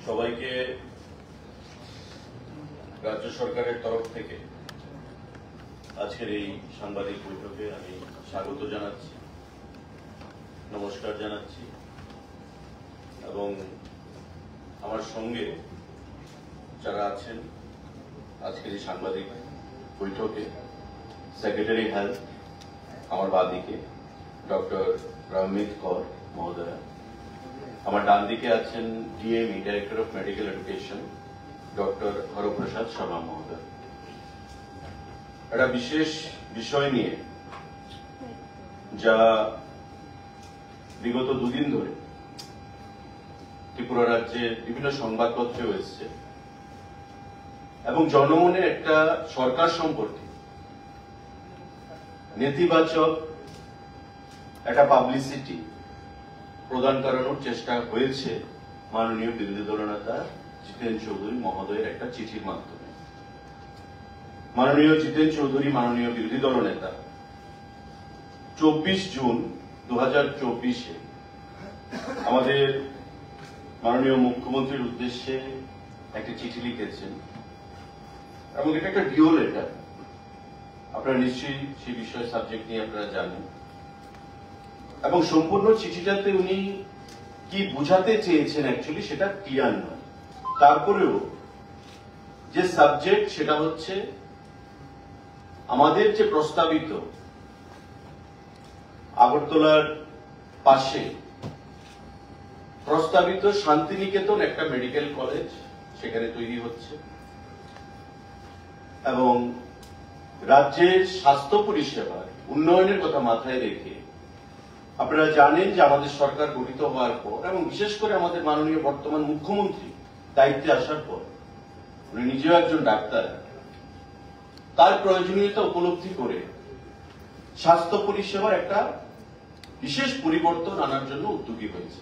সবাইকে রাজ্য সরকারের তরফ থেকে আজকের এই সাংবাদিক বৈঠকে আমি স্বাগত জানাচ্ছি, নমস্কার জানাচ্ছি এবং আমার সঙ্গে যারা আছেন আজকের এই সাংবাদিক বৈঠকে সেক্রেটারি হেলথ আমার বাদিকে ডক্টর রমিত কর মহোদয়া, আমার ডান দিকে আছেন DME director of medical education doctor Haraprasad Sharma মহোদয়। একটা বিশেষ বিষয় নিয়ে যা বিগত দুদিন ধরে ত্রিপুরা রাজ্যের বিভিন্ন সংবাদপত্রেও এসছে এবং জনমনে একটা সরকার সম্পর্কে নেতিবাচক একটা পাবলিসিটি প্রদান করানোর চেষ্টা হয়েছে মাননীয় বিরোধী দলনেতা জিতেন চৌধুরী মহোদয়ের একটা চিঠির মাধ্যমে। মাননীয় জিতেন চৌধুরী মাননীয় বিরোধী দলনেতা 24 জুন 2024 আমাদের মাননীয় মুখ্যমন্ত্রীর উদ্দেশ্যে একটি চিঠি লিখেছেন এবং এটা একটা ডিও লেটার। আপনারা নিশ্চয়ই সেই বিষয় সাবজেক্ট নিয়ে আপনারা জানেন এবং সম্পূর্ণ চিঠিটাতে উনি কি বুঝাতে চেয়েছেন অ্যাকচুয়ালি সেটা ক্লিয়ার নয়। তারপরেও যে সাবজেক্ট সেটা হচ্ছে আমাদের যে প্রস্তাবিত আগরতলার পাশে প্রস্তাবিত শান্তিনিকেতন একটা মেডিকেল কলেজ সেখানে তৈরি হচ্ছে এবং রাজ্যের স্বাস্থ্য পরিষেবার উন্নয়নের কথা মাথায় রেখে আপনারা জানেন যে আমাদের সরকার গঠিত হওয়ার পর এবং বিশেষ করে আমাদের মাননীয় বর্তমান মুখ্যমন্ত্রী দায়িত্বে আসার পর উনি নিজেও একজন ডাক্তার, তার প্রয়োজনীয়তা উপলব্ধি করে স্বাস্থ্য পরিষেবার একটা বিশেষ পরিবর্তন আনার জন্য উদ্যোগী হয়েছে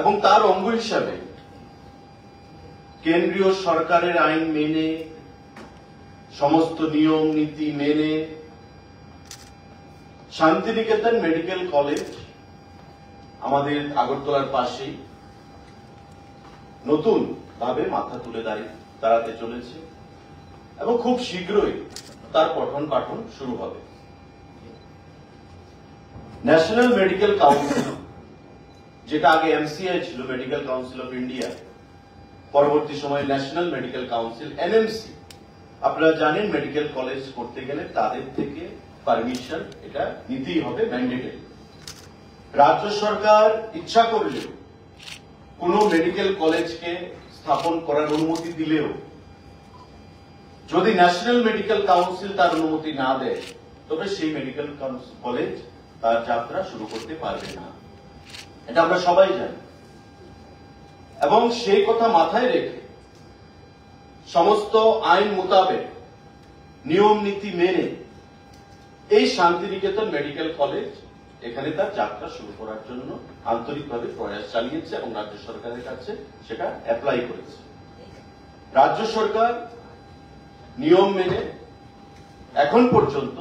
এবং তার অঙ্গ হিসাবে কেন্দ্রীয় সরকারের আইন মেনে সমস্ত নিয়ম নীতি মেনে শান্তিনিকেতন মেডিকেল কলেজ আমাদের আগরতলার পাশেই নতুন ভাবে মাথা তুলে দাঁড়াতে চলেছে এবং খুব শীঘ্রই তার পঠন পাঠন শুরু হবে। ন্যাশনাল মেডিকেল কাউন্সিল, যেটা আগে এমসিআই ছিল, মেডিকেল কাউন্সিল অফ ইন্ডিয়া, পরবর্তী সময়ে ন্যাশনাল মেডিকেল কাউন্সিল এনএমসি, আপনারা জানেন মেডিকেল কলেজ করতে গেলে তাদের থেকে পারমিশন এটা নিতেই হবে, ম্যান্ডেটরি। রাজ্য সরকার ইচ্ছা করলেও কোন মেডিকেল কলেজকে স্থাপন করার অনুমতি দিলেও যদি ন্যাশনাল মেডিকেল কাউন্সিল তার অনুমতি না দেয় তবে সেই মেডিকেল কলেজ তার যাত্রা শুরু করতে পারবে না, এটা আমরা সবাই জানি। এবং সেই কথা মাথায় রেখে সমস্ত আইন মোতাবেক নিয়ম নীতি মেনে এই শান্তিনিকেতন মেডিকেল কলেজ এখানে তার যাত্রা শুরু করার জন্য আন্তরিকভাবে প্রয়াস চালিয়েছে এবং রাজ্য সরকারের কাছে সেটা অ্যাপ্লাই করেছে। রাজ্য সরকার নিয়ম মেনে এখন পর্যন্ত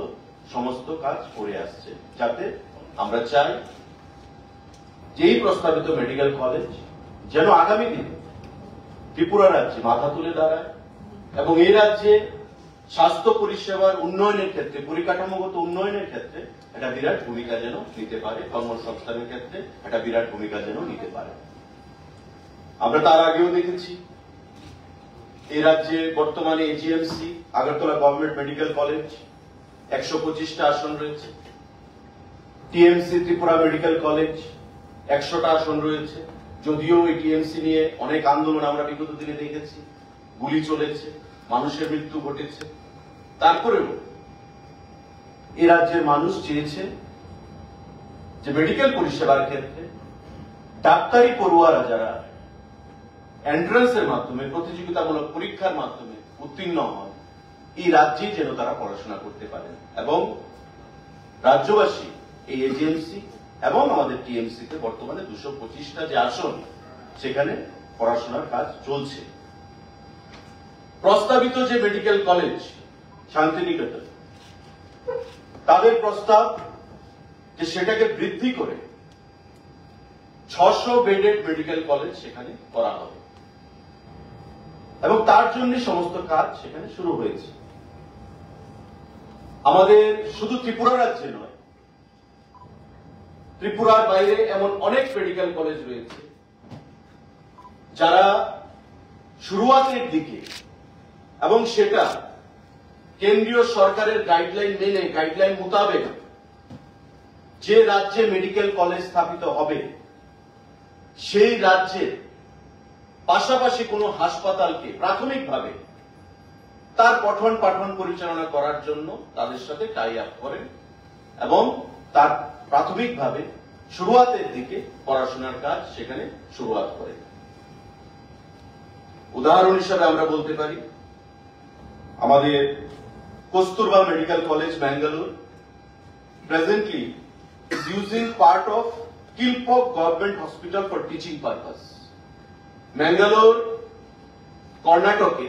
সমস্ত কাজ করে আসছে, যাতে আমরা চাই যে এই প্রস্তাবিত মেডিকেল কলেজ যেন আগামী দিনে ত্রিপুরা রাজ্যে মাথা তুলে দাঁড়ায় এবং এই রাজ্যে স্বাস্থ্য পরিষেবার উন্নয়নের ক্ষেত্রে, পরিকাঠামোগত উন্নয়নের ক্ষেত্রে একটা বিরাট ভূমিকা যেন নিতে পারে, কর্মসংস্থানের ক্ষেত্রে একটা বিরাট ভূমিকা যেন নিতে পারে। আমরা তার আগেও দেখেছি এই রাজ্যে বর্তমানে AGMC Agartala government medical college 125টা আসন রয়েছে, টিএমসি ত্রিপুরা মেডিকেল কলেজ 100টা আসন রয়েছে। যদিও এই টিএমসি নিয়ে অনেক আন্দোলন আমরা বিগত দিনে দেখেছি, গুলি চলেছে, মানুষের মৃত্যু ঘটেছে, তারপরেও এই রাজ্যের মানুষ চেয়েছে যে মেডিকেল পরিষেবার ক্ষেত্রে ডাক্তারি পড়ুয়ারা যারা এন্ট্রান্সের মাধ্যমে, প্রতিযোগিতামূলক পরীক্ষার মাধ্যমে উত্তীর্ণ হয়, এই রাজ্যেই যেন তারা পড়াশোনা করতে পারেন এবং রাজ্যবাসী এই এজিএমসি এবং আমাদের টিএমসি তে বর্তমানে 225টা যে আসন সেখানে পড়াশোনার কাজ চলছে। প্রস্তাবিত যে মেডিকেল কলেজ শান্তিনিকেতন, তাদের প্রস্তাব যে সেটাকে বৃদ্ধি করে 600 বেডেড মেডিকেল কলেজ সেখানে করা হবে এবং তার জন্য সমস্ত কাজ সেখানে শুরু হয়েছে। আমাদের শুধু ত্রিপুরা রাজ্যে নয়, ত্রিপুরার বাইরে এমন অনেক মেডিকেল কলেজ রয়েছে যারা শুরুয়াতের দিকে এবং সেটা কেন্দ্রীয় সরকারের গাইডলাইন মেনে, গাইডলাইন মোতাবেক যে রাজ্যে মেডিকেল কলেজ স্থাপিত হবে সেই রাজ্যের পাশাপাশি কোনো হাসপাতালকে প্রাথমিকভাবে তার পঠন পাঠন পরিচালনা করার জন্য তাদের সাথে টাই আপ করেন এবং তার প্রাথমিকভাবে শুরুয়াতের দিকে পড়াশোনার কাজ সেখানে শুরুয়াত করেন। উদাহরণ হিসাবে আমরা বলতে পারি আমাদের Kasturba medical college Bangalore presently is using part of Kilpauk Government Hospital for teaching purpose. Mangalore, Karnataka,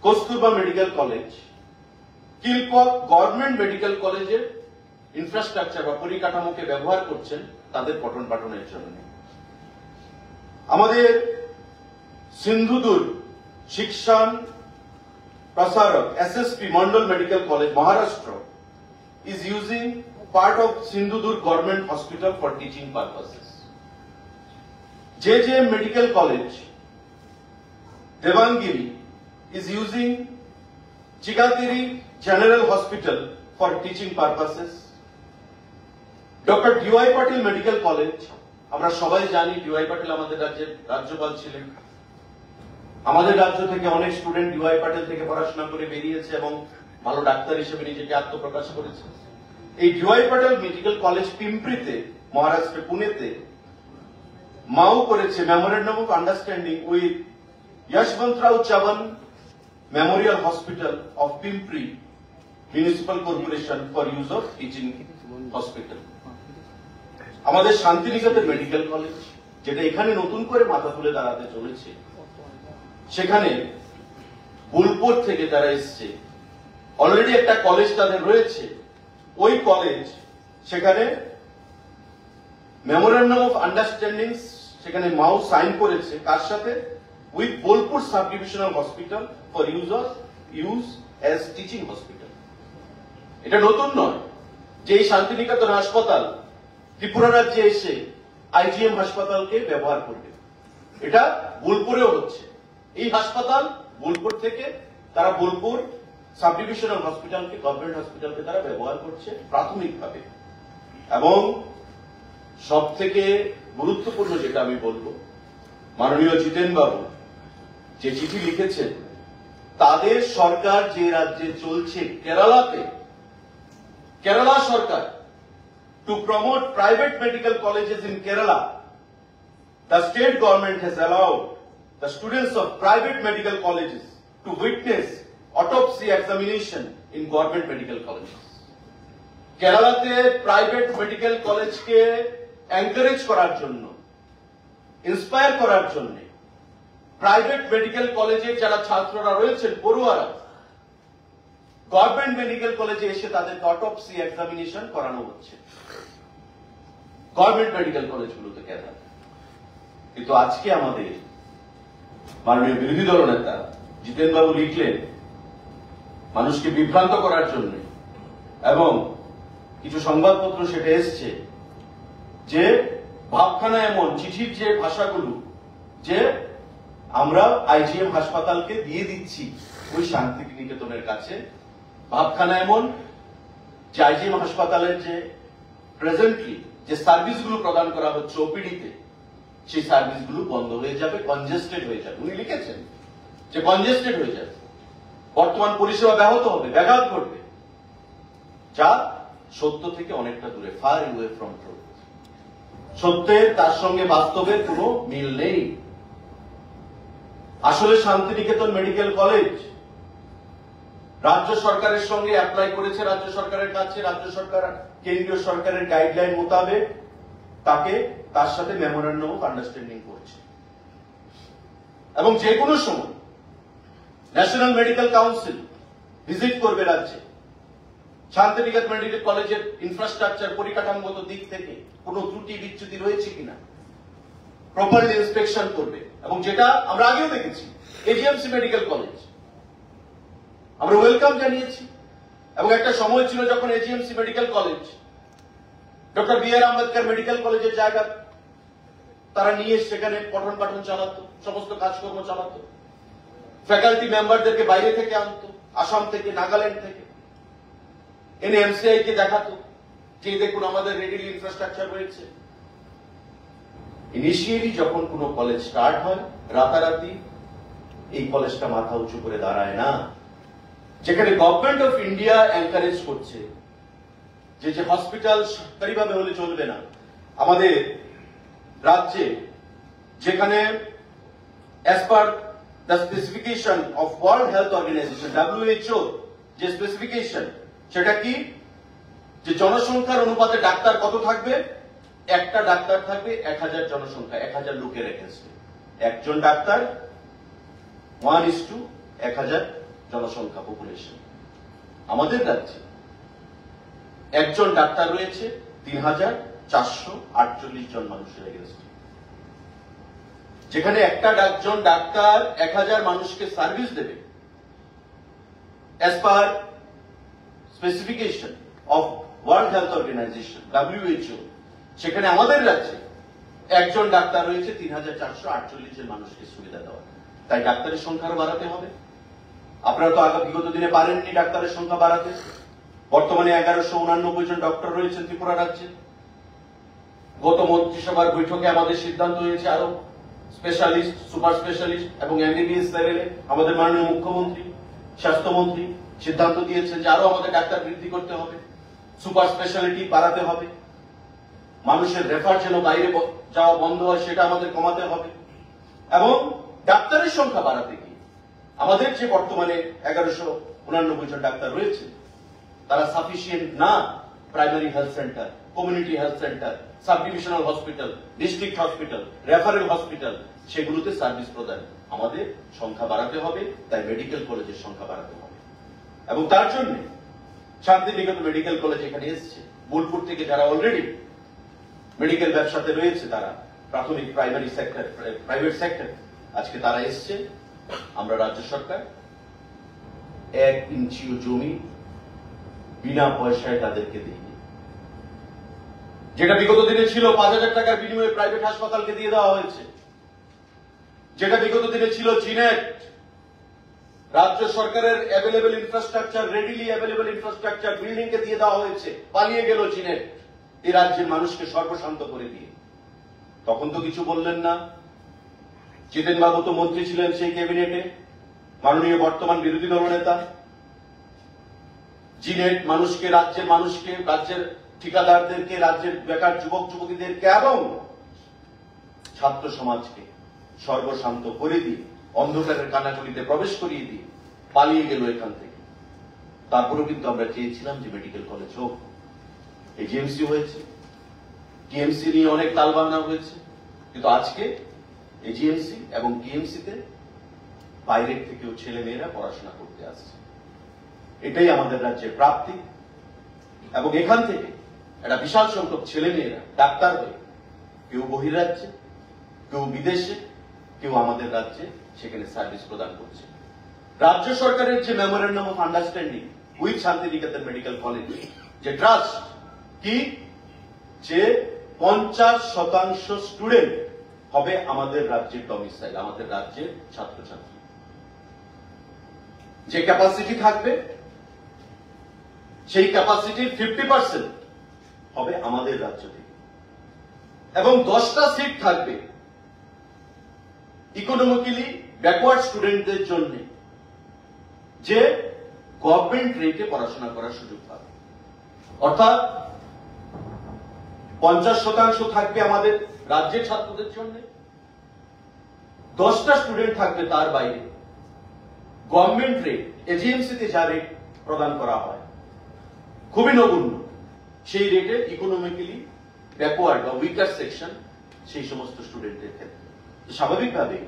Kosturba Medical College, Kilpauk Government Medical College এর ইনফ্রাস্ট্রাকচার বা পরিকাঠামোকে ব্যবহার করছেন তাদের পঠন পাঠনের জন্য। আমাদের সিন্ধুদুর শিক্ষণ প্রসারক SSP Mondal medical college Maharashtra is using part of Sindhudur Government Hospital for teaching purposes. JJM Medical College, Devangiri, is using Chigatiri General Hospital for teaching purposes. Dr. D.Y. Patil Medical College, আমরা সবাই জানি D.Y. Patil আমাদের রাজ্যের রাজ্যপাল ছিলেন। আমাদের রাজ্য থেকে অনেক স্টুডেন্ট D.Y. Patil থেকে পড়াশোনা করে বেরিয়েছে এবং ভালো ডাক্তার হিসেবে নিজেকে আত্মপ্রকাশ করেছে। এই D.Y. Patil মেডিকেল কলেজ পিম্পরিতে, মহারাষ্ট্রের পুনেতে মাও করেছে memorandum of understanding with Yashwantrao Chavan memorial hospital of Pimpri municipal corporation for use of teaching hospital. আমাদের শান্তিনিকেতন মেডিকেল কলেজ যেটা এখানে নতুন করে মাথা তুলে দাঁড়াতে চলেছে, সেখানে বোলপুর থেকে তারা এসছে, অলরেডি একটা কলেজ তাদের রয়েছে। ওই কলেজ সেখানে মেমোরেন্ডাম অফ আন্ডারস্ট্যান্ডিং সেখানে মাও সাইন করেছে কার সাথে? With Bolpur sub divisional hospital for use as teaching hospital. এটা নতুন নয় যে এই শান্তিনিকেতন হাসপাতাল ত্রিপুরা রাজ্যে এসে IGM হাসপাতালকে ব্যবহার করবে, এটা বোলপুরেও হচ্ছে। এই হাসপাতাল বোলপুর থেকে তারা বোলপুর সাব ডিভিশনাল হসপিটালকে, গভর্নমেন্ট হসপিটালকে তারা ব্যবহার করছে প্রাথমিকভাবে। এবং সব থেকে গুরুত্বপূর্ণ যেটা আমি বলবো, মাননীয় জিতেন বাবু যে চিঠি লিখেছেন, তাদের সরকার যে রাজ্যে চলছে কেরালাতে, কেরালা সরকার to promote private medical colleges in Kerala, the state government has allowed the students of private medical colleges to witness autopsy examination in government medical colleges. কেরালাতে প্রাইভেট মেডিকেল কলেজকে এনকারেজ করার জন্য, ইন্সপায়ার করার জন্য প্রাইভেট মেডিকেল কলেজের যারা ছাত্ররা রয়েছেন, পড়ুয়ারা, গভর্নমেন্ট মেডিকেল কলেজে এসে তাদেরকে অটোপসি এক্সামিনেশন করানো হচ্ছে গভর্নমেন্ট মেডিকেল কলেজগুলোতে কেরালা। কিন্তু আজকে আমাদের মাননীয় বিরোধী দল নেতা জিতেন বাবু লিখলেন মানুষকে বিভ্রান্ত করার জন্য, এবং কিছু সংবাদপত্র সেটা এসছে যে ভাবখানা এমন চিঠির যে ভাষাগুলো, যে আমরা IGM হাসপাতালকে দিয়ে দিচ্ছি ওই শান্তিনিকেতনের কাছে, ভাবখানা এমন যে IGM হাসপাতালের যে প্রেজেন্টলি যে সার্ভিসগুলো প্রদান করা হচ্ছে ওপিডিতে, সেই সার্ভিসগুলো বন্ধ হয়ে যাবে, কনজেস্টেড হয়ে যাবে। উনি লিখেছেন যে কনজেস্টেড হয়ে যাবে, বর্তমান পরিষেবা ব্যাহত হবে, ব্যাঘাত ঘটবে, যা সত্য থেকে অনেকটা দূরে, ফার অ্যাওয়ে ফ্রম ট্রুথ। সত্যের তার সঙ্গে বাস্তবের কোনো মিল নেই। আসলে শান্তিনিকেতন মেডিকেল কলেজ রাজ্য সরকারের সঙ্গে অ্যাপ্লাই করেছে, রাজ্য সরকারের কাছে, রাজ্য সরকার কেন্দ্রীয় সরকারের গাইডলাইন মোতাবেক তাকে তার সাথে মেমোরেন্ডাম অফ আন্ডারস্ট্যান্ডিং করছে। এবং যে কোনো সময় ন্যাশনাল মেডিকেল কাউন্সিল ভিজিট করবে রাজ্যে, শান্তিনিকেতন মেডিকেল কলেজের ইনফ্রাস্ট্রাকচার পরিকাঠামোগত দিক থেকে কোনো ত্রুটি বিচ্যুতি রয়েছে কিনা প্রপারলি ইন্সপেকশন করবে। এবং যেটা আমরা আগেও দেখেছি এজিএমসি মেডিকেল কলেজ আমরা ওয়েলকাম জানিয়েছি, এবং একটা সময় ছিল যখন AGMC medical college doctor B.R.. Ambedkar medical কলেজের জায়গা তারা নিয়ে সেখানে পঠন পাঠন চালাতো, সমস্ত কাজকর্ম চালাতো, ফ্যাকাল্টি মেম্বারদেরকে বাইরে থেকে আনতো, আসাম থেকে, নাগাল্যান্ড থেকে এনে এমসিআই কে দেখাতো যে দেখুন আমাদের রেডিলি ইনফ্রাস্ট্রাকচার রয়েছে। ইনিশিয়ালি যখন কোনো কলেজ স্টার্ট হয় রাতারাতি এই কলেজটা মাথা উঁচু করে দাঁড়ায় না। যেখানে গভর্নমেন্ট অফ ইন্ডিয়া এনকারেজ করছে যে হসপিটাল সরকারিভাবে হলে চলবে না, আমাদের রাজ্যে যেখানে as per the specification of World Health Organization WHO যে স্পেসিফিকেশন সেটা কি, যে জনসংখ্যার অনুপাতে ডাক্তার কত থাকবে, একটা ডাক্তার থাকবে 1000 জনসংখ্যা, 1000 লোকের এগেইনস্টে একজন ডাক্তার 1:1000 জনসংখ্যা পপুলেশন। আমাদের রাজ্যে একজন ডাক্তার রয়েছে 3448 জন মানুষের এগেইনস্টে। যেখানে একজন ডাক্তার 1000 মানুষকে সার্ভিস দেবে as per specification of World Health Organization WHO, সেখানে আমাদের রাজ্যে একজন ডাক্তার রয়েছে 3448 জন মানুষকে সুবিধা দেওয়া। তাই ডাক্তারের সংখ্যা আরো বাড়াতে হবে। আপনারা তো আগে বিগত দিনে পারেননি ডাক্তারের সংখ্যা বাড়াতে। বর্তমানে 1189 জন ডক্টর রয়েছেন ত্রিপুরা রাজ্যে। গত মন্ত্রিসভার বৈঠকে আমাদের সিদ্ধান্ত হয়েছে আরো স্পেশালিস্ট, সুপার স্পেশালিস্ট এবং MBBS লেভেলে আমাদের মাননীয় মুখ্যমন্ত্রী, স্বাস্থ্যমন্ত্রী সিদ্ধান্ত দিয়েছেন যে আরো আমাদের ডাক্তার বৃদ্ধি করতে হবে, সুপার স্পেশালিটি বাড়াতে হবে, মানুষের রেফার যেন বাইরে যাওয়া বন্ধ হয় সেটা আমাদের কমাতে হবে। এবং ডাক্তারের সংখ্যা বাড়াতে গিয়ে আমাদের যে বর্তমানে 1189 জন ডাক্তার রয়েছে তারা সাফিসিয়েন্ট না। Primary health centre, community health centre, sub divisional hospital, district hospital, referral hospital, সেগুলোতে সার্ভিস প্রদান আমাদের সংখ্যা বাড়াতে হবে। তাই মেডিকেল কলেজের সংখ্যা বাড়াতে হবে। এবং তার জন্য শান্তিনিকেতন মেডিকেল কলেজ এখানে এসেছে। বোলপুর থেকে যারা অলরেডি মেডিকেল ব্যবসাতে রয়েছে, তারা প্রাথমিক প্রাইমারি সেক্টর, প্রাইভেট সেক্টর, আজকে তারা এসছে। আমরা রাজ্য সরকার 1 ইঞ্চিও জমি বিনা পয়সায় তাদেরকে দিই, যেটা বিগত দিনে ছিল 5000 টাকার বিনিময়ে প্রাইভেট হাসপাতালকে দিয়ে দেওয়া হয়েছে। যেটা বিগত দিনে ছিল জিনেট, রাজ্য সরকারের available infrastructure, readily available infrastructure building কে দিয়ে দেওয়া হয়েছে। পালিয়ে গেল জিনেট এই রাজ্যের মানুষকে সর্বশান্ত করে দিয়ে। তখন তো কিছু বললেন না। জিতেন বাবু তো মন্ত্রী ছিলেন সেই ক্যাবিনেটে, মাননীয় বর্তমান বিরোধী দলনেতা। জিনেট মানুষকে, রাজ্যের ঠিকাদারদেরকে, রাজ্যের বেকার যুবক যুবতীদেরকে এবং ছাত্র সমাজকে সর্বশান্ত করে দিয়ে অন্ধকারের কানাগলিতে প্রবেশ করিয়ে দিয়ে পালিয়ে গেল এখান থেকে। তারপরেও কিন্তু আমরা চেয়েছিলাম যে মেডিকেল কলেজ হোক। এজিএমসি হয়েছে, টিএমসি নিয়ে অনেক তালবান্না হয়েছে, কিন্তু আজকে এজিএমসি এবং টিএমসিতে বাইরের থেকেও ছেলে মেয়েরা পড়াশোনা করতে আসছে। এটাই আমাদের রাজ্যের প্রাপ্তি। এবং এখান থেকে একটা বিশাল সংখ্যক ছেলে মেয়েরা ডাক্তার হয়ে কেউ বহির্রাজ্যে, কেউ বিদেশে, কেউ আমাদের রাজ্যে সেখানে সার্ভিস প্রদান করছে। রাজ্য সরকারের যে memorandum of understanding with Santiniketan medical college, যে ট্রাস্ট কি, যে 50% স্টুডেন্ট হবে আমাদের রাজ্যের ডমিসাইল, আমাদের রাজ্যের ছাত্রছাত্রী। যে ক্যাপাসিটি থাকবে সেই ক্যাপাসিটির 50% হবে আমাদের রাজ্য থেকে। এবং 10টা সিট থাকবে ইকোনমিক্যালি ব্যাকওয়ার্ড স্টুডেন্টদের জন্য, যে গভর্নমেন্ট রেটে পড়াশোনা করার সুযোগ পাবে। অর্থাৎ 50% থাকবে আমাদের রাজ্যের ছাত্রদের জন্য, 10টা স্টুডেন্ট থাকবে তার বাইরে গভর্নমেন্ট রেট, এজিএমসিতে যা রেট প্রদান করা হয় খুবই নগণ্য, সেই রেটে ইকোনমিক্যালি ব্যাকওয়ার্ড বা উইকার সেকশন সেই সমস্ত স্টুডেন্টের ক্ষেত্রে। স্বাভাবিকভাবে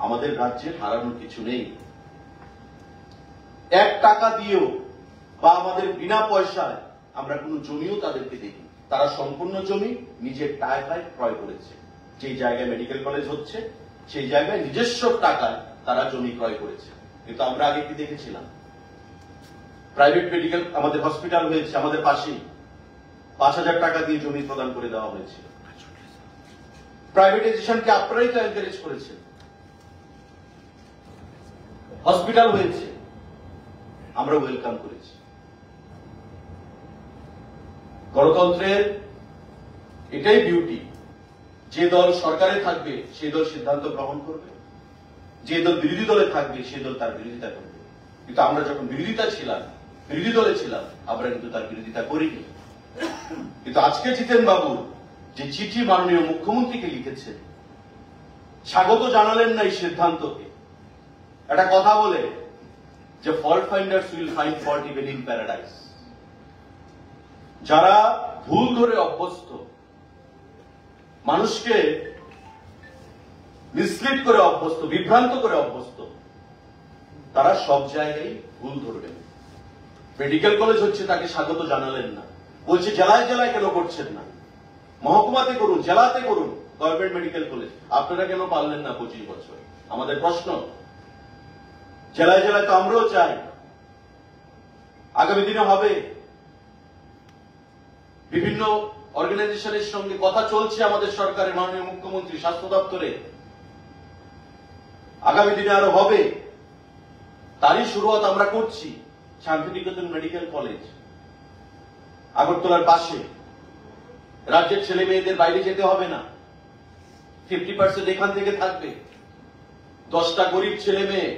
আমাদের রাজ্যের হারানোর কিছু নেই। 1 টাকা দিয়েও বা আমাদের বিনা পয়সায় আমরা কোনো জমিও তাদেরকে দেখি। তারা সম্পূর্ণ জমি নিজের টাকায় ক্রয় করেছে। যেই জায়গায় মেডিকেল কলেজ হচ্ছে সেই জায়গায় নিজস্ব টাকায় তারা জমি ক্রয় করেছে। কিন্তু আমরা আগে কি দেখেছিলাম, প্রাইভেট মেডিকেল আমাদের হসপিটাল হয়েছে আমাদের পাশেই, 5,000 টাকা দিয়ে জমি প্রদান করে দেওয়া হয়েছিল। প্রাইভেটাইজেশনকে আপনারাই তো এনকারেজ করেছেন। হসপিটাল হয়েছে, আমরা ওয়েলকাম করেছি। গণতন্ত্রের এটাই বিউটি, যে দল সরকারে থাকবে সেই দল সিদ্ধান্ত গ্রহণ করবে, যে দল বিরোধী দলে থাকবে সেই দল তার বিরোধিতা করবে। কিন্তু আমরা যখন বিরোধী দলে ছিলাম আমরা কিন্তু তার বিরোধিতা করিনি। কিন্তু আজকে জিতেন বাবু যে চিঠি মাননীয় মুখ্যমন্ত্রীকে লিখেছেন, স্বাগত জানালেন না এই সিদ্ধান্তকে। একটা কথা বলে যে fault finders will find fault even in paradise. যারা ভুল ধরে অভ্যস্ত, মানুষকে মিসলিড করে অভ্যস্ত, বিভ্রান্ত করে অভ্যস্ত, তারা সব জায়গায় ভুল ধরবেন। মেডিকেল কলেজ হচ্ছে তাকে স্বাগত জানালেন না, বলছে জেলায় জেলায় কেন করছেন না, মহকুমাতে করুন, জেলাতে করুন গভর্নমেন্ট মেডিকেল কলেজ। আপনারা কেন পারলেন না 25 বছর? আমাদের প্রশ্ন। জেলায় জেলায় তো আমরাও চাই, আগামী দিনে হবে। বিভিন্ন অর্গানাইজেশনের সঙ্গে কথা চলছে আমাদের সরকারের মাননীয় মুখ্যমন্ত্রী স্বাস্থ্য দপ্তরে, আগামী দিনে আরো হবে। তারই শুরুয়াত আমরা করছি। শান্তিনিকেতন মেডিকেল কলেজ আগরতলার পাশে, রাজ্যের ছেলে মেয়েদের বাইরে যেতে হবে না, 50% এখান থেকে থাকবে। 10টা গরিব ছেলে মেয়ে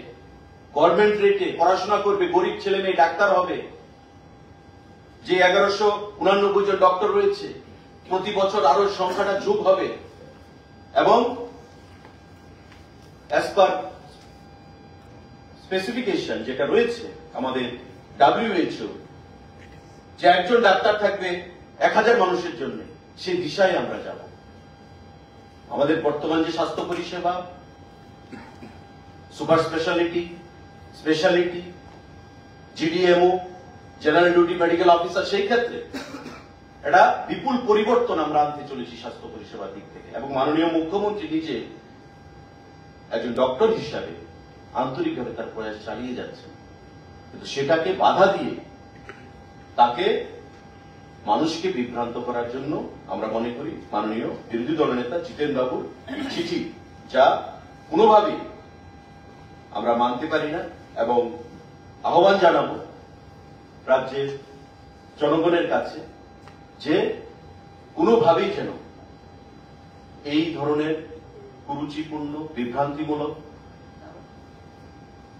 গভর্নমেন্ট রেটে পড়াশোনা করবে, গরিব ছেলে মেয়ে ডাক্তার হবে। যে 1189 জন ডক্টর রয়েছে, প্রতি বছর আরো সংখ্যাটা যোগ হবে। এবং অ্যাজ পার স্পেসিফিকেশন যেটা রয়েছে আমাদের WHO, যে একজন ডাক্তার থাকবে 1000 মানুষের জন্য, সেই দিশায় আমরা যাব। আমাদের বর্তমান যে স্বাস্থ্য পরিষেবা, super speciality, GDMO, general duty medical officer, সেই ক্ষেত্রে এটা বিপুল পরিবর্তন আমরা আনতে চলেছি স্বাস্থ্য পরিষেবার দিক থেকে। এবং মাননীয় মুখ্যমন্ত্রী নিজে একজন ডক্টর হিসাবে আন্তরিকভাবে তার প্রয়াস চালিয়ে যাচ্ছেন। কিন্তু সেটাকে বাধা দিয়ে তাকে মানুষকে বিভ্রান্ত করার জন্য আমরা মনে করি মাননীয় বিরোধী দলনেতা জিতেন বাবুর চিঠি, যা কোনোভাবেই আমরা মানতে পারি না। এবং আহ্বান জানাবো রাজ্যের জনগণের কাছে যে কোনোভাবেই যেন এই ধরনের কুরুচিপূর্ণ, বিভ্রান্তিমূলক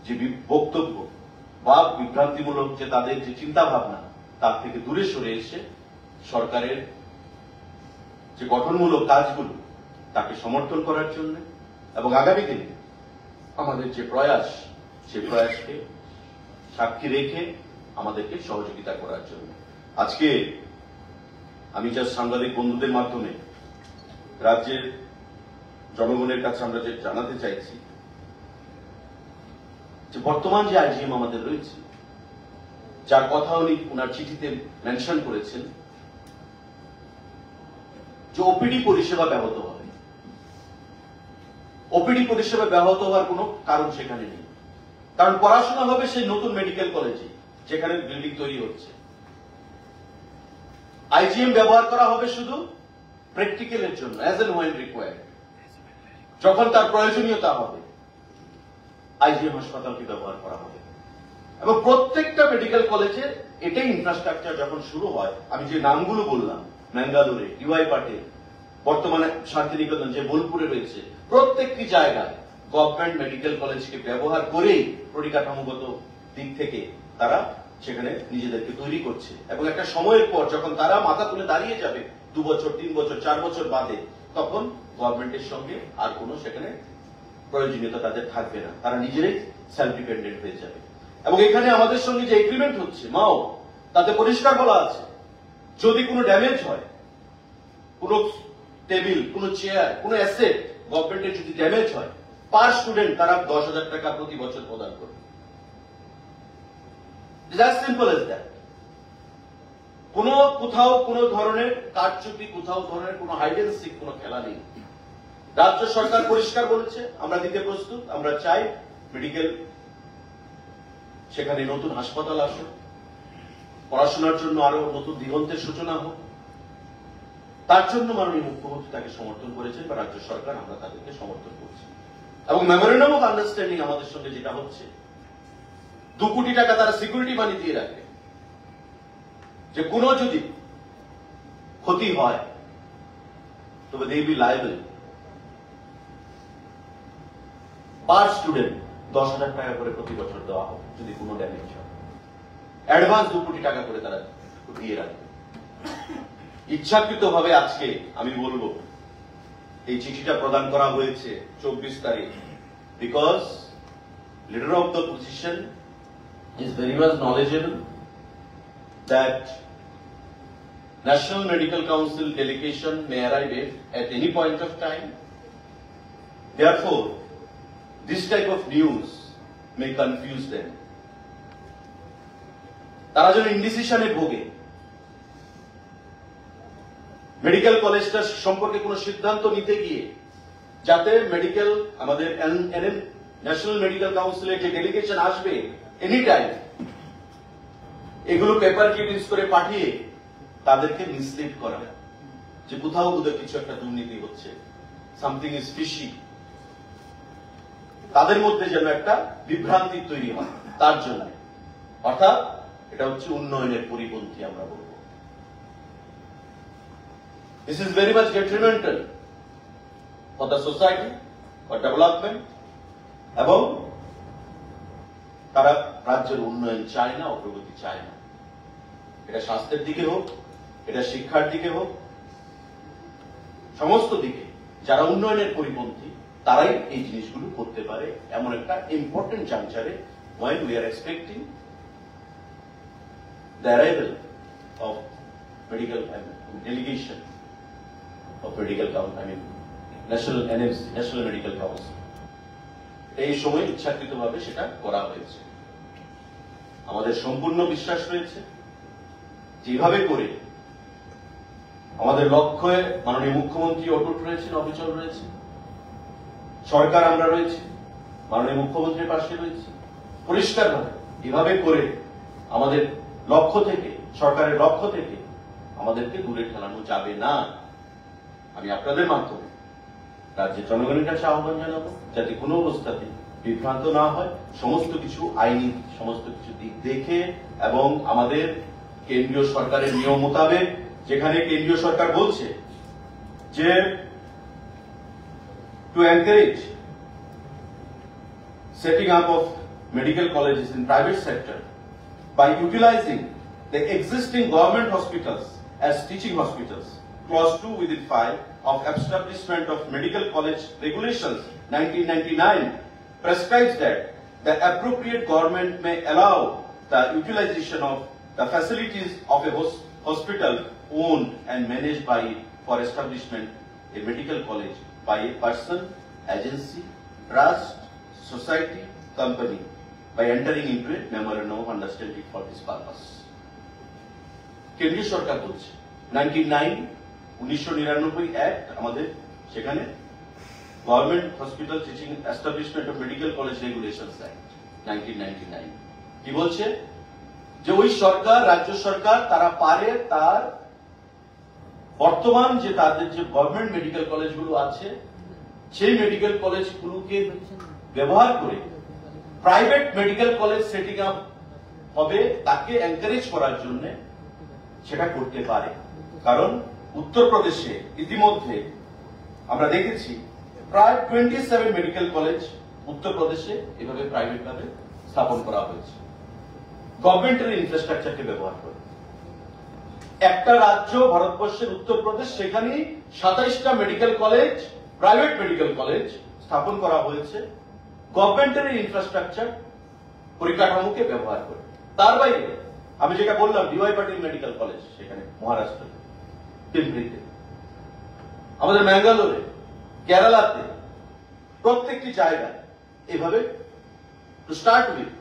যে বক্তব্য বা বিভ্রান্তিমূলক যে তাদের যে চিন্তা ভাবনা, তার থেকে দূরে সরে এসে সরকারের যে গঠনমূলক কাজগুলো তাকে সমর্থন করার জন্য এবং আগামী দিনে আমাদের যে প্রয়াস, সেই প্রয়াসকে সাক্ষী রেখে আমাদেরকে সহযোগিতা করার জন্য। আজকে আমি যা সাংবাদিক বন্ধুদের মাধ্যমে রাজ্যের জনগণের কাছে আমরা যে জানাতে চাইছি, যে বর্তমান যে IGM আমাদের রয়েছে, যার কথা উনি ওনার চিঠিতে মেনশন করেছেন, যে ওপিডি পরিষেবা ব্যাহত হবে। ওপিডি পরিষেবা ব্যাহত হওয়ার কোনো কারণ সেখানে নেই, কারণ পড়াশোনা হবে সেই নতুন মেডিকেল কলেজে যেখানে বিল্ডিং তৈরি হচ্ছে। IGM ব্যবহার করা হবে শুধু প্র্যাকটিক্যালের জন্য, অ্যাজ এন্ড হোয়েন রিকোয়ার্ড, যখন তার প্রয়োজনীয়তা হবে IGM হাসপাতালকে ব্যবহার করা হবে। এবং প্রত্যেকটা মেডিকেল কলেজের এটাই ইনফ্রাস্ট্রাকচার যখন শুরু হয়, আমি যে নামগুলো বললাম, ম্যাঙ্গালোরে, DY পাটেল, বর্তমানে শান্তিনিকেতন যে বোলপুরে রয়েছে, প্রত্যেকটি জায়গায় গভর্নমেন্ট মেডিকেল কলেজকে ব্যবহার করেই পরিকাঠামোগত দিক থেকে তারা সেখানে নিজেদেরকে তৈরি করছে। এবং একটা সময়ের পর যখন তারা মাথা তুলে দাঁড়িয়ে যাবে 2 বছর, 3 বছর, 4 বছর বাদে, তখন গভর্নমেন্টের সঙ্গে আর কোনো সেখানে প্রয়োজনীয়তা তাদের থাকবে না, তারা নিজেরাই সেলফ ডিপেন্ডেন্ট হয়ে যাবে। এবং এখানে আমাদের সঙ্গে যে এগ্রিমেন্ট হচ্ছে মাও, তাতে পরিষ্কার বলা আছে, যদি কোনো ড্যামেজ হয়, কোনো টেবিল, কোনো চেয়ার, কোনো অ্যাসেট গভর্নমেন্টের যদি ড্যামেজ হয়, পার স্টুডেন্ট তারা 10,000 টাকা প্রতি বছর প্রদান করবে। It's as simple as that. কোথাও কোনো ধরনের কারচুপি, কোথাও ধরনের কোনো হাইড এন্ড সিক কোনো খেলা নেই। রাজ্য সরকার পরিষ্কার বলেছে আমরা দিতে প্রস্তুত, আমরা চাই মেডিকেল সেখানে নতুন হাসপাতাল আসুক, পড়াশোনার জন্য আরো নতুন দিগন্তের সূচনা হোক। তার জন্য মাননীয় মুখ্যমন্ত্রী তাকে সমর্থন করেছেন বা রাজ্য সরকার আমরা তাদেরকে সমর্থন করছি। এবং মেমোরেন্ডাম অফ আন্ডারস্ট্যান্ডিং আমাদের সঙ্গে যেটা হচ্ছে, 2 কোটি টাকা তারা সিকিউরিটি মানি দিয়ে রাখে, যে কোনো যদি ক্ষতি হয় তবে দে বি লায়েবল পার স্টুডেন্ট 10,000 টাকা করে প্রতি বছর দেওয়া হবে যদি কোনো ড্যামেজ হয়। অ্যাডভান্স 2 কোটি টাকা করে তারা দিয়ে রাখে। ইচ্ছাকৃত ভাবে আজকে আমি বলবো এই চিঠিটা প্রদান করা হয়েছে 24 তারিখ, because leader of the position is very much knowledgeable that National Medical Council delegation may arrive at any point of time. Therefore, this type of news may confuse them. তারা যেন ইনডিসিশনে ভোগে, মেডিকেল কলেজটা সম্পর্কে কোনো সিদ্ধান্ত নিতে গিয়ে যাতে মেডিকেল আমাদের ন্যাশনাল মেডিকেল কাউন্সিলের যে ডেলিগেশন আসবে এনি টাইম, এগুলো পেপার ক্লিপিংস করে পাঠিয়ে তাদেরকে মিসলিড করা, যে কোথাও কোথাও কিছু একটা দুর্নীতি হচ্ছে, সামথিং ইজ ফিশি, তাদের মধ্যে যেন একটা বিভ্রান্তি তৈরি হয়। তার জন্য অর্থাৎ এটা হচ্ছে উন্নয়নের পরিপন্থী আমরা বলব। This is very much detrimental for the society, for development, এবং তারা রাজ্যের উন্নয়ন চায় না, অগ্রগতি চায় না। এটা স্বাস্থ্যের দিকে হোক, এটা শিক্ষার দিকে হোক, সমস্ত দিকে যারা উন্নয়নের পরিপন্থী তারাই এই জিনিসগুলো করতে পারে। এমন একটা important জাংচারে when we are expecting the arrival of medical delegation of medical council, I mean national NMC, National Medical Council, এই সময় ইচ্ছাকৃতভাবে সেটা করা হয়েছে। আমাদের সম্পূর্ণ বিশ্বাস রয়েছে যেভাবে করে আমাদের লক্ষ্যে মাননীয় মুখ্যমন্ত্রী অটুট রয়েছেন, অবিচল রয়েছে, সরকার আমরা রয়েছি, মাননীয় মুখ্যমন্ত্রীর পাশে রয়েছে, পরিষ্কারভাবে এভাবে করে আমাদের লক্ষ্য থেকে, সরকারের লক্ষ্য থেকে আমাদেরকে দূরে ঠেলানো যাবে না। আমি আপনাদের মাধ্যমে রাজ্যের জনগণের কাছে আহ্বান জানাবো যাতে কোনো অবস্থাতে বিভ্রান্ত না হয়, সমস্ত কিছু আইনি সমস্ত কিছু দিক দেখে এবং আমাদের কেন্দ্রীয় সরকারের নিয়ম মোতাবেক, যেখানে কেন্দ্রীয় সরকার বলছে যে to encourage setting up of medical colleges in private sector by utilizing the existing government hospitals as teaching hospitals. Clause 2 within 5 of Establishment of Medical College Regulations 1999 prescribes that the appropriate government may allow the utilization of the facilities of a hospital owned and managed by it for establishment a medical college by a person, agency, trust, society, company by entering into a memorandum of understanding for this purpose. কেন্দ্রীয় সরকার বলছে 1999 act আমাদের সেখানে government hospital teaching establishment of medical college regulations act 1999 কি বলছে যে ওই সরকার, রাজ্য সরকার তারা পারে তার বর্তমান যে তাদের যে গভর্নমেন্ট মেডিকেল কলেজগুলো আছে সেই মেডিকেল কলেজগুলোকে ব্যবহার করে private medical college setting up হবে, তাকে এনকারেজ করার জন্য সেটা করতে পারে। কারণ উত্তরপ্রদেশে ইতিমধ্যে আমরা দেখেছি প্রায় 27 মেডিকেল কলেজ উত্তরপ্রদেশে এভাবে প্রাইভেট ভাবে স্থাপন করা হয়েছে গভর্নমেন্টের ইনফ্রাস্ট্রাকচারকে ব্যবহার করে। একটা রাজ্য ভারতবর্ষের উত্তরপ্রদেশ, সেখানে 27টা medical college, private medical college স্থাপন করা হয়েছে গভর্নমেন্টের ইনফ্রাস্ট্রাকচার পরিকাঠামোকে ব্যবহার করে। তার বাইরে আমি যেটা বললাম ডিওয়াই পাটিল মেডিকেল কলেজ সেখানে মহারাষ্ট্রে, পিম্পরিতে, আমাদের ম্যাঙ্গালোরে, কেরালাতে, প্রত্যেকটি জায়গায় এভাবে to start with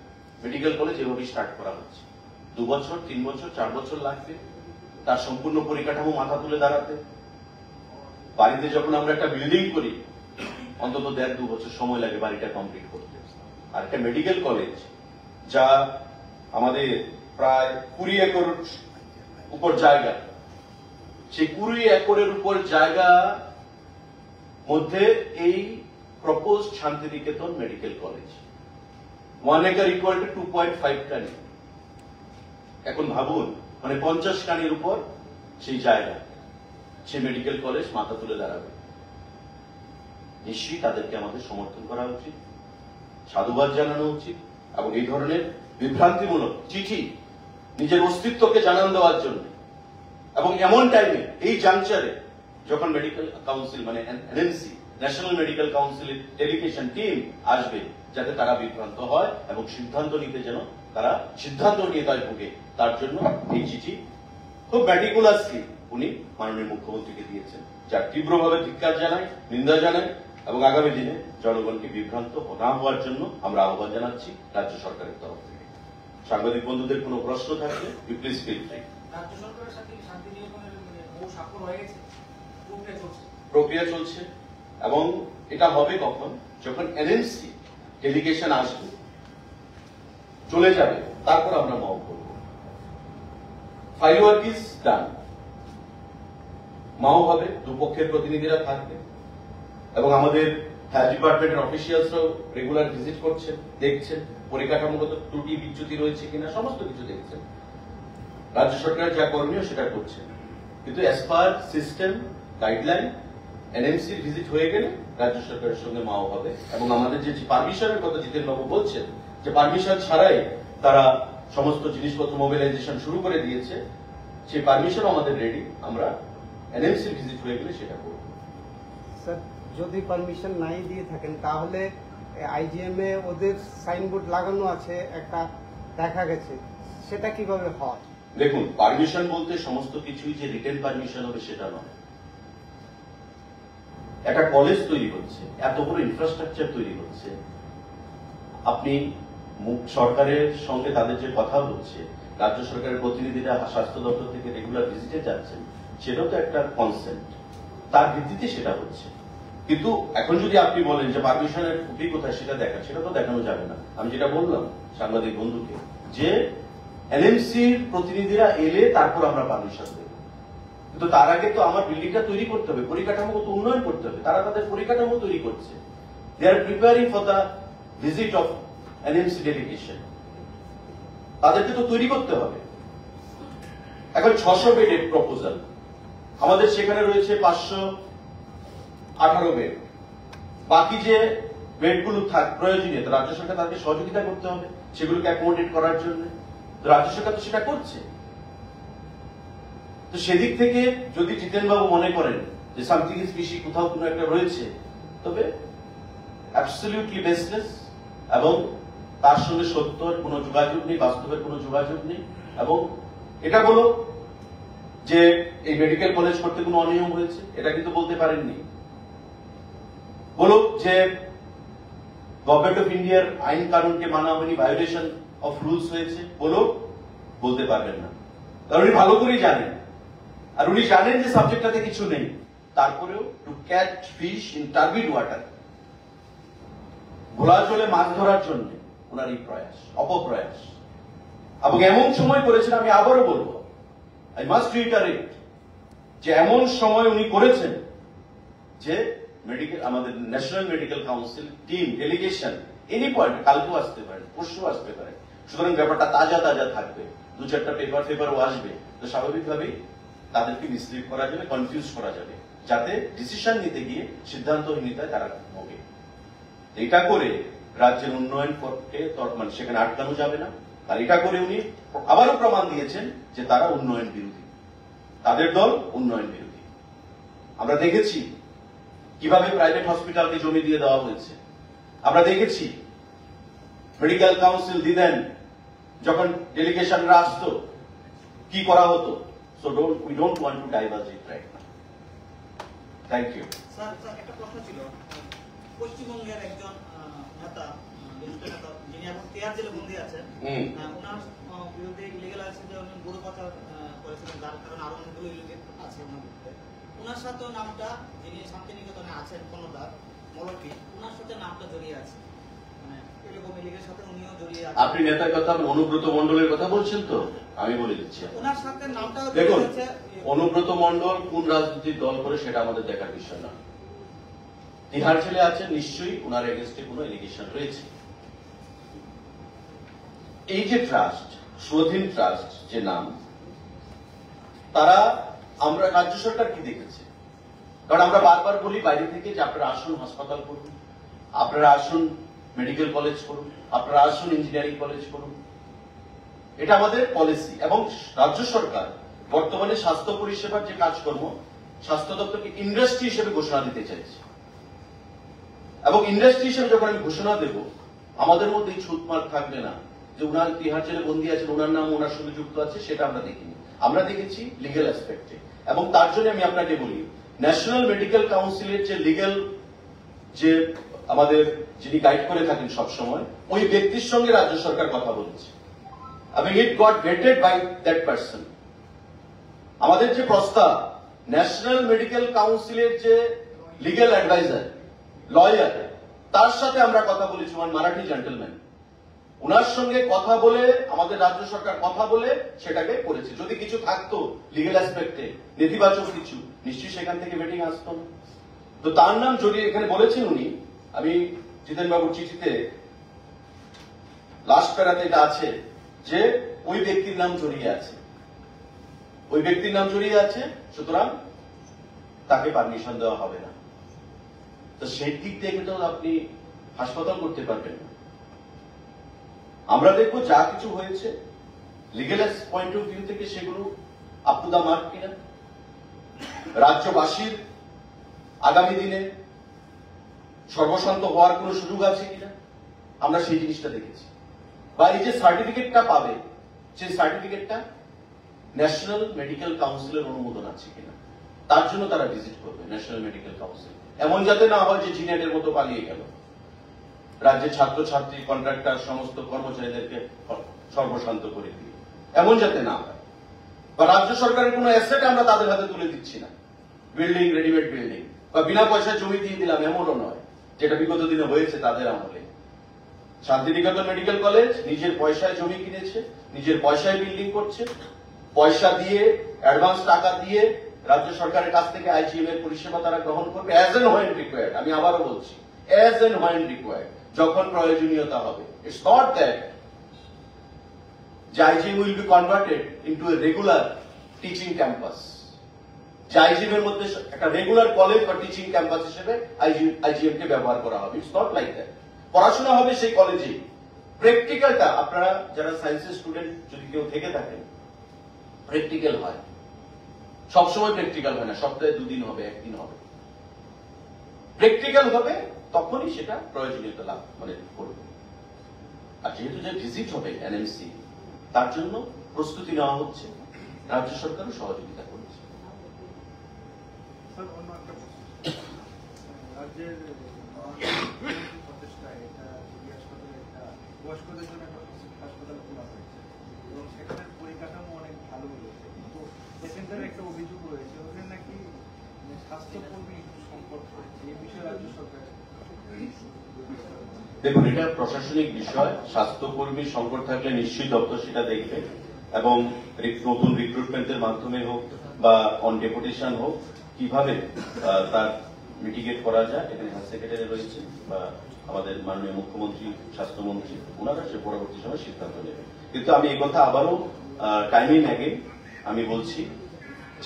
medical college এভাবে স্টার্ট করা হচ্ছে। 2 বছর, 3 বছর, 4 বছর লাগবে, তার সম্পূর্ণ পরিকাঠামো মাথা তুলে দাঁড়াতে। বাড়িতে যখন আমরা একটা বিল্ডিং করি অন্তত 1.5-2 বছর সময় লাগে বাড়িটা কমপ্লিট করতে। আর একটা মেডিকেল কলেজ যা আমাদের প্রায় 20 একর উপর জায়গা, সেই 20 একরের উপর জায়গা মধ্যে এই proposed Santiniketan medical college 1 acre equal to 2.5 কানি। এখন ভাবুন, মানে 50 কানির উপর সেই জায়গা, সেই মেডিকেল কলেজ মাথা তুলে দাঁড়াবে। নিশ্চয়ই তাদেরকে আমাদের সমর্থন করা উচিত, সাধুবাদ জানানো উচিত, এবং এই ধরনের বিভ্রান্তিমূলক চিঠি নিজের অস্তিত্বকে জানান দেওয়ার জন্য, এবং এমন টাইমে এই জাংচারে যখন মেডিকেল কাউন্সিল মানে এনএমসি ন্যাশনাল মেডিকেল কাউন্সিলের ডেলিগেশন টিম আসবে, যাতে তারা বিভ্রান্ত হয় এবং সিদ্ধান্ত নিতে যেন তারা সিদ্ধান্ত নিয়ে তাই ভোগে, তার জন্য এই চিঠি খুব ম্যাটিকুলাসলি উনি মাননীয় মুখ্যমন্ত্রীকে দিয়েছেন, যার তীব্রভাবে ধিক্কার জানাই, নিন্দা জানাই, এবং আগামী দিনে জনগণকে বিভ্রান্ত না হওয়ার জন্য আমরা আহ্বান জানাচ্ছি রাজ্য সরকারের তরফ থেকে। সাংবাদিক বন্ধুদের কোনো প্রশ্ন থাকলে প্লিজ ফিল ফ্রি। রাজ্য সরকারের সাথে শান্তিনিকেতনের বহু স্বাক্ষর হয়ে গেছে, প্রক্রিয়া চলছে, এবং এটা হবে কখন, যখন এনএমসি ডেলিগেশন আসবে, চলে যাবে, তারপর আমরা মব করব। ফাইল ওয়ার্ক ইজ ডান, মাও হবে, দুপক্ষের প্রতিনিধিরা থাকবে, এবং আমাদের ডিপার্টমেন্টের অফিসিয়ালসরাও রেগুলার ভিজিট করছেন, দেখছেন পরিকাঠামোগত ত্রুটি বিচ্যুতি রয়েছে কিনা, সমস্ত কিছু দেখছেন। রাজ্য সরকার যা করণীয় সেটা করছে, কিন্তু অ্যাজ পার সিস্টেম গাইডলাইন এনএমসির ভিজিট হয়ে গেলে রাজ্য সরকারের সঙ্গে মাও হবে, এবং আমাদের যে পারমিশনের কথা জিতেন বাবু বলছেন, যে পারমিশন ছাড়াই তারা সমস্ত জিনিসপত্র মোবিলাইজেশন শুরু করে দিয়েছে, সেই পারমিশন আমাদের রেডি, আমরা এনএমসির ভিজিট হয়ে গেলে সেটা করব। স্যার, যদি পারমিশন নাই দিয়ে থাকেন তাহলে আইজিএম এ ওদের সাইনবোর্ড লাগানো আছে একটা, দেখা গেছে, সেটা কিভাবে হয়? দেখুন, পারমিশন বলতে সমস্ত কিছুই যে রিটেন পারমিশন হবে সেটা নয়। একটা কলেজ তৈরি হচ্ছে, এত বড় ইনফ্রাস্ট্রাকচার তৈরি হচ্ছে, আপনি সরকারের সঙ্গে তাদের যে কথা হচ্ছে, রাজ্য সরকারের প্রতিনিধিরা স্বাস্থ্য দপ্তর থেকে রেগুলার ভিজিটে যাচ্ছেন, সেটাও তো একটা কনসেন্ট, তার ভিত্তিতে সেটা হচ্ছে। কিন্তু এখন যদি আপনি বলেন যে পারমিশনের কপি কোথায় সেটা দেখা, সেটা তো দেখানো যাবে না। আমি যেটা বললাম সাংবাদিক বন্ধুকে, যে এনএমসির প্রতিনিধিরা এলে তারপর আমরা পারমিশন দেব, কিন্তু তার আগে তো আমার বিল্ডিংটা তৈরি করতে হবে, পরিকাঠামোগত উন্নয়ন করতে হবে। তারা তাদের পরিকাঠামো তৈরি করছে, they are preparing for the visit of NMC delegation, তাদেরকে তো তৈরি করতে হবে। এখন 600 বেডের প্রপোজাল, আমাদের সেখানে রয়েছে 518 বেড, বাকি যে বেডগুলো প্রয়োজনীয়, রাজ্য সরকার তাদেরকে সহযোগিতা করতে হবে সেগুলোকে অ্যাকোমোডেট করার জন্য, রাজ্য সরকার তো সেটা করছে। তো সেদিক থেকে যদি জিতেন বাবু মনে করেন যে সামথিং ইজ ফিশি, কোথাও কোনো একটা রয়েছে, তবে অ্যাবসলিউটলি বেসলেস, এবং তার সঙ্গে সত্যের কোনো যোগাযোগ নেই, বাস্তবের কোনো যোগাযোগ নেই। এবং এটা বলো যে এই মেডিকেল কলেজ করতে কোনো অনিয়ম হয়েছে, এটা কিন্তু বলতে পারেননি। বলো যে গভর্নমেন্ট অফ ইন্ডিয়ার আইন কানুনকে মানা হয়নি, ভায়োলেশন অফ রুলস হয়েছে, বলো, বলতে পারবেন না। কারণ উনি ভালো করেই জানেন, আর উনি জানেন যে সাবজেক্টটাতে কিছু নেই, তারপরেও to catch fish in turbid water, ঘোলা জলে মাছ ধরার জন্য ওনার এই প্রয়াস, অপপ্রয়াস। এবং এমন সময় করেছেন, আমি আবারও বলবো, আই মাস্ট রিটারেট, যে এমন সময় উনি করেছেন যে মেডিকেল, আমাদের national medical council team delegation any point, কালকেও আসতে পারে, পরশু আসতে পারে, সুতরাং ব্যাপারটা তাজা তাজা থাকবে, 2-4টা পেপারও আসবে, তো স্বাভাবিকভাবেই তাদেরকে মিসলিড করা যাবে, কনফিউজ করা যাবে, যাতে ডিসিশন নিতে গিয়ে সিদ্ধান্তহীনতায় তারা ভোগে। এটা করে রাজ্যের উন্নয়ন করতে মানে সেখানে আটকানো যাবে না। আর এটা করে উনি আবারও প্রমাণ দিয়েছেন যে তারা উন্নয়ন বিরোধী, তাদের দল উন্নয়ন বিরোধী। আমরা দেখেছি কিভাবে প্রাইভেট হসপিটালকে জমি দিয়ে দেওয়া হয়েছে, আমরা দেখেছি মেডিকেল কাউন্সিল দিলেন যখন ডেলিগেশনরা আসতো কি করা হতো। So we don't want to diverge it right now. Thank you. Sir, একটা প্রশ্ন ছিল, পশ্চিমবঙ্গের একজন নেতা, যিনি এখন 13 জেলে বন্দী আছেন, ওনার বিরুদ্ধে ইলিগাল আছে যে উনি গরু পাচার করেছিলেন, যার কারণে আরো অনেকগুলো ইলিগাল আছে ওনার বিরুদ্ধে। ওনার সাথেও নামটা, যিনি শান্তিনিকেতনে আছেন কর্ণধার মলকি, ওনার সাথে নামটা জড়িয়ে আছে, মানে এরকম ইলিগালের সাথে উনিও জড়িয়ে আছে। আপনি নেতার কথা, অনুব্রত মণ্ডলের কথা বলছেন তো? আমি বলে দিচ্ছি, ওনার সাথে নামটা দেখুন, জড়িয়ে আছে। অনুব্রত মণ্ডল কোন রাজনৈতিক দল করে সেটা আমাদের দেখার বিষয় না। তিহার জেলে আছেন, নিশ্চয়ই ওনার এগেনস্টে কোনো এলিগেশন রয়েছে। এই যে ট্রাস্ট, স্বাধীন ট্রাস্ট যে নাম, তারা, আমরা রাজ্য সরকার কি দেখেছে? কারণ আমরা বারবার বলি বাইরে থেকে যে আপনারা আসুন হাসপাতাল করুন, আপনারা আসুন মেডিকেল কলেজ করুন, আপনারা আসুন ইঞ্জিনিয়ারিং কলেজ করুন, এটা আমাদের পলিসি। এবং রাজ্য সরকার বর্তমানে স্বাস্থ্য পরিষেবার যে কাজকর্ম, স্বাস্থ্য দপ্তরকে ইন্ডাস্ট্রি হিসেবে ঘোষণা দিতে চাইছে। এবং ইন্ডাস্ট্রি হিসেবে যখন আমি ঘোষণা দেব, আমাদের মধ্যে এই ছুটমার থাকবে না যে উনার তিহার জেলে বন্দী আছেন, ওনার নাম ওনার সঙ্গে যুক্ত আছে, সেটা আমরা দেখিনি। আমরা দেখেছি লিগ্যাল অ্যাসপেক্টে। এবং তার জন্য আমি আপনাকে বলি, ন্যাশনাল মেডিকেল কাউন্সিলের যে লিগ্যাল, যে আমাদের যিনি গাইড করে থাকেন সবসময়, ওই ব্যক্তির সঙ্গে রাজ্য সরকার কথা বলেছে এবং it got vetted by that person. আমাদের যে প্রস্তাব, ন্যাশনাল মেডিকেল কাউন্সিলের যে লিগ্যাল অ্যাডভাইজার, লয়ার, তার সাথে আমরা কথা বলেছি, ওয়ান মারাঠি জেন্টলম্যান, ওনার সঙ্গে কথা বলে, আমাদের রাজ্য সরকার কথা বলে সেটাকে করেছে। যদি কিছু থাকতো লিগ্যাল অ্যাসপেক্টে নেতিবাচক কিছু, নিশ্চয়ই সেখান থেকে ভেটিং আসতো না। তো তার নাম জড়িয়ে এখানে বলেছেন উনি। আমি জিতেন বাবুর চিঠিতে লাস্ট প্যারাতে এটা আছে যে ওই ব্যক্তির নাম জড়িয়ে আছে, ওই ব্যক্তির নাম জড়িয়ে আছে, সুতরাং তাকে পারমিশন দেওয়া হবে না। তো সেই দিক থেকে তো আপনি হাসপাতাল করতে পারবেন না। আমরা দেখবো যা কিছু হয়েছে লিগ্যাল পয়েন্ট অফ ভিউ থেকে সেগুলো আপ টু দা মার্ক কিনা, রাজ্যবাসীর আগামী দিনে সর্বশান্ত হওয়ার কোন সুযোগ আছে কিনা, আমরা সেই জিনিসটা দেখেছি। বা এই যে সার্টিফিকেটটা পাবে, সেই সার্টিফিকেটটা ন্যাশনাল মেডিকেল কাউন্সিলের অনুমোদন আছে কিনা, তার জন্য তারা ভিজিট করবে ন্যাশনাল মেডিকেল কাউন্সিল। এমন যাতে না হয় যে জিনেটের মতো পালিয়ে গেল, রাজ্যের ছাত্রছাত্রী, কন্ট্রাক্টর, সমস্ত কর্মচারীদেরকে সর্বশান্ত করে দিয়ে, এমন যাতে না হয়। বা রাজ্য সরকারের কোন অ্যাসেট আমরা তাদের হাতে তুলে দিচ্ছি না, বিল্ডিং, রেডিমেড বিল্ডিং, বা বিনা পয়সায় জমি দিয়ে দিলাম, এমনও নয়, যেটা বিগত দিনে হয়েছে তাদের আমলে। শান্তিনিকেতন মেডিকেল কলেজ নিজের পয়সায় জমি কিনেছে, নিজের পয়সায় বিল্ডিং করছে, পয়সা দিয়ে, অ্যাডভান্স টাকা দিয়ে রাজ্য সরকারের কাছ থেকে আইজিএম এর পরিষেবা তারা গ্রহণ করবে অ্যাজ এন্ড হোয়েন রিকোয়ার্ড। আমি আবারও বলছি, অ্যাজ এন্ড হোয়েন রিকোয়ার্ড, যখন প্রয়োজনীয়তা হবে। ইটস নট দ্যাট যে IgM will be converted into a regular teaching campus, যে আইজিএম এর মধ্যে একটা রেগুলার কলেজ বা টিচিং ক্যাম্পাস হিসেবে আইজিএম কে ব্যবহার করা হবে। It's not like that. পড়াশোনা হবে সেই কলেজে, প্র্যাকটিক্যালটা, আপনারা যারা সায়েন্সের স্টুডেন্ট যদি কেউ থেকে থাকেন, প্র্যাকটিক্যাল হয়, সবসময় প্র্যাকটিক্যাল হয় না, সপ্তাহে 2 দিন হবে, 1 দিন হবে, প্র্যাকটিক্যাল হবে, তখনই সেটা প্রয়োজনীয়তা লাভ মানে করবে। আর যেহেতু যে ভিজিট হবে এনএমসি, তার জন্য প্রস্তুতি নেওয়া হচ্ছে, রাজ্য সরকারও সহযোগিতা করেছে। রাজ্যের প্রচেষ্টায় এটা হাসপাতালে একটা বয়স্কদের জন্য একটা হাসপাতাল খোলা হয়েছে এবং সেখানের পরিকাঠামো অনেক ভালো হয়েছে, কিন্তু পেশেন্টের একটা অভিযোগ রয়েছে ওখানে নাকি স্বাস্থ্যকর্মী সংকট রয়েছে। এই বিষয়ে রাজ্য সরকার, দেখুন, এটা প্রশাসনিক বিষয়। স্বাস্থ্যকর্মী সংকট থাকলে নিশ্চয়ই দপ্তর সেটা দেখবে এবং নতুন রিক্রুটমেন্টের মাধ্যমে হোক বা অন ডেপুটেশন হোক, কিভাবে তার মিটিগেট করা যায়। এখানে হেলথ সেক্রেটারি রয়েছে বা আমাদের মাননীয় মুখ্যমন্ত্রী, স্বাস্থ্যমন্ত্রী, ওনারা সে পরবর্তী সময় সিদ্ধান্ত নেবে। কিন্তু আমি এই কথা আবারও টাইমিং আগে আমি বলছি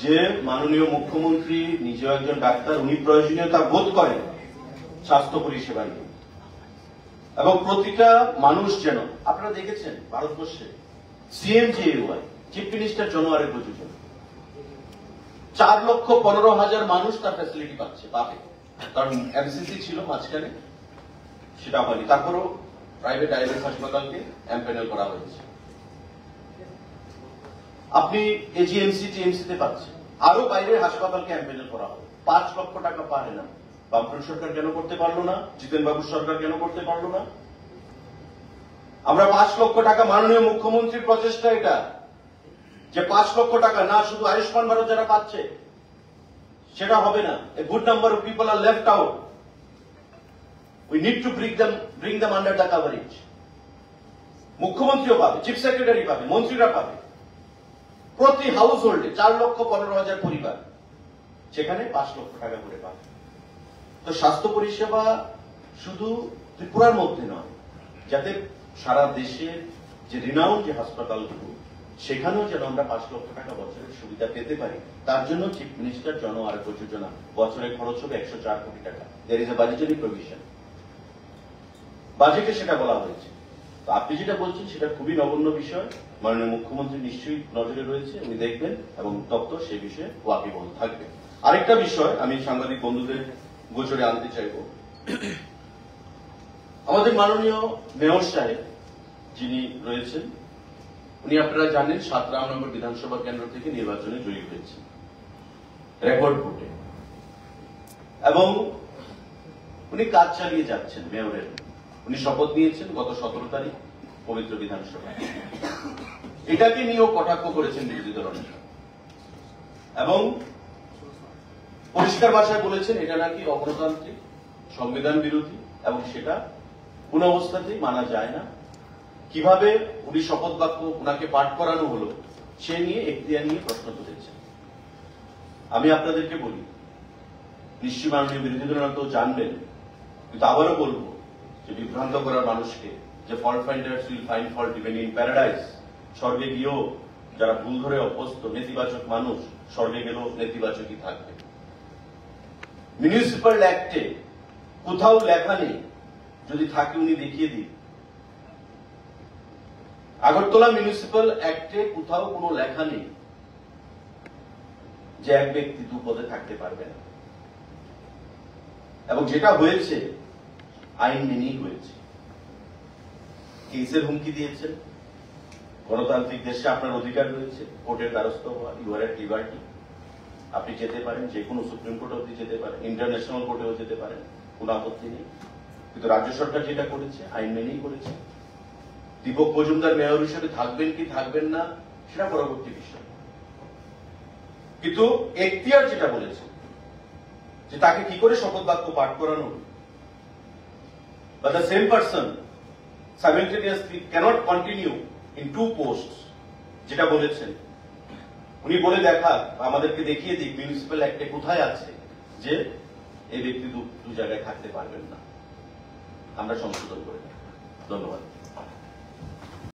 যে মাননীয় মুখ্যমন্ত্রী নিজেও একজন ডাক্তার, উনি প্রয়োজনীয়তা বোধ করেন স্বাস্থ্য পরিষেবা নিয়ে, এবং প্রতিটা মানুষ যেন, আপনারা দেখেছেন ভারতবর্ষে সিএমজিএওয়াই, চিফ মিনিস্টার জনোয়ারের প্রযোজন, 4,15,000 মানুষ তার ফ্যাসিলিটি পাবে। কারণ এমসিসি ছিল মাঝখানে, সেটা হয়নি, তারপরও প্রাইভেট আইএলএস হাসপাতালকে এমপ্যানেল করা হয়েছে। আপনি এজিএমসি, টিএমসি তে পাচ্ছেন, আরো বাইরের হাসপাতালকে এমপ্যানেল করা হবে। 5 লক্ষ টাকা পারে না। বামফ্রন্ট সরকার কেন করতে পারলো না? জিতেন বাবুর সরকার কেন করতে পারলো না? আমরা 5 লক্ষ টাকা, মাননীয় মুখ্যমন্ত্রীর প্রচেষ্টা এটা, যে 5 লক্ষ টাকা না শুধু আয়ুষ্মান ভারত যারা পাচ্ছে সেটা হবে না। A good number of people are left out. We need to bring them under the coverage. মুখ্যমন্ত্রীও পাবে, চিফ সেক্রেটারি পাবে, মন্ত্রীরা পাবে। প্রতি হাউস হোল্ডে 4,15,000 পরিবার, সেখানে 5 লক্ষ টাকা করে পাবে। তো স্বাস্থ্য পরিষেবা শুধু ত্রিপুরার মধ্যে নয়, যাতে সারা দেশের যে রিনাউন্ড যে হাসপাতালগুলো, সেখানেও যেন আমরা 5 লক্ষ টাকা বছরের সুবিধা পেতে পারি, তার জন্য চিফ মিনিস্টার জন আরোগ্য যোজনা বছরে খরচ হবে 104 কোটি টাকা। There is a budgetary provision, বাজেটে সেটা বলা হয়েছে। তো আপনি যেটা বলছেন সেটা খুবই নগণ্য বিষয়, মাননীয় মুখ্যমন্ত্রী নিশ্চয়ই নজরে রয়েছে, উনি দেখবেন এবং দপ্তর সেই বিষয়ে ওয়াকিবহাল থাকবে। আরেকটা বিষয় আমি সাংবাদিক বন্ধুদের গোচরে আনতে চাইব, আমাদের মাননীয় মেয়র সাহেব যিনি রয়েছেন, উনি আপনারা জানেন 7 রামনগর বিধানসভা কেন্দ্র থেকে নির্বাচনে জয়ী হয়েছেন রেকর্ড ভোটে, এবং উনি কাজ চালিয়ে যাচ্ছেন মেয়রের। উনি শপথ নিয়েছেন গত 17 তারিখ পবিত্র বিধানসভায়। এটাকে নিয়েও কটাক্ষ করেছেন বিরোধী দলনেতা এবং পরিষ্কার ভাষায় বলেছেন এটা নাকি অগণতান্ত্রিক, সংবিধান বিরোধী এবং সেটা কোন অবস্থাতেই মানা যায় না। কিভাবে উনি শপথ বাক্য ওনাকে পাঠ করানো হলো সে নিয়ে এখতিয়ার নিয়ে প্রশ্ন তুলেছেন। আমি আপনাদেরকে বলি, নিশ্চয়ই মাননীয় বিরোধী দলনেতা জানবেন, কিন্তু আবারও বলবো যে বিভ্রান্ত করার মানুষকে, যে fault finders will find fault even in paradise, স্বর্গে গিয়েও যারা ভুল ধরে অভ্যস্ত নেতিবাচক মানুষ স্বর্গে গেলেও নেতিবাচকই থাকবে। মিউনিসিপ্যাল অ্যাক্টে কোথাও লেখা নেই, যদি থাকে উনি দেখিয়ে দিন। আগরতলা মিউনিসিপ্যাল অ্যাক্টে কোথাও কোনো লেখা নেই যে এক ব্যক্তি 2 পদে থাকতে পারবে না, এবং যেটা হয়েছে আইন মেনেই হয়েছে। কেসের হুমকি দিয়েছেন, গণতান্ত্রিক দেশে আপনার অধিকার রয়েছে কোর্টের দ্বারস্থ হওয়া, ইউ আর এট লিবার্টি, আপনি যেতে পারেন, যে কোনো সুপ্রিম কোর্ট অব্দি যেতে পারেন, ইন্টারন্যাশনাল কোর্টেও যেতে পারেন, কোনো আপত্তি নেই। কিন্তু রাজ্য সরকার যেটা করেছে আইন মেনেই করেছে। দীপক মজুমদার মেয়র হিসেবে থাকবেন কি থাকবেন না সেটা পরবর্তী বিষয়, কিন্তু এখতিয়ার যেটা বলেছে যে তাকে কি করে শপথ বাক্য পাঠ করানো, but the same person simultaneously cannot continue in 2 posts, যেটা বলেছেন উনি বলে দেখা, আমাদেরকে দেখিয়ে দিক মিউনিসিপ্যাল অ্যাক্টে কোথায় আছে যে এই ব্যক্তি 2 জায়গায় থাকতে পারবেন না। আমরা সংশোধন করে। ধন্যবাদ।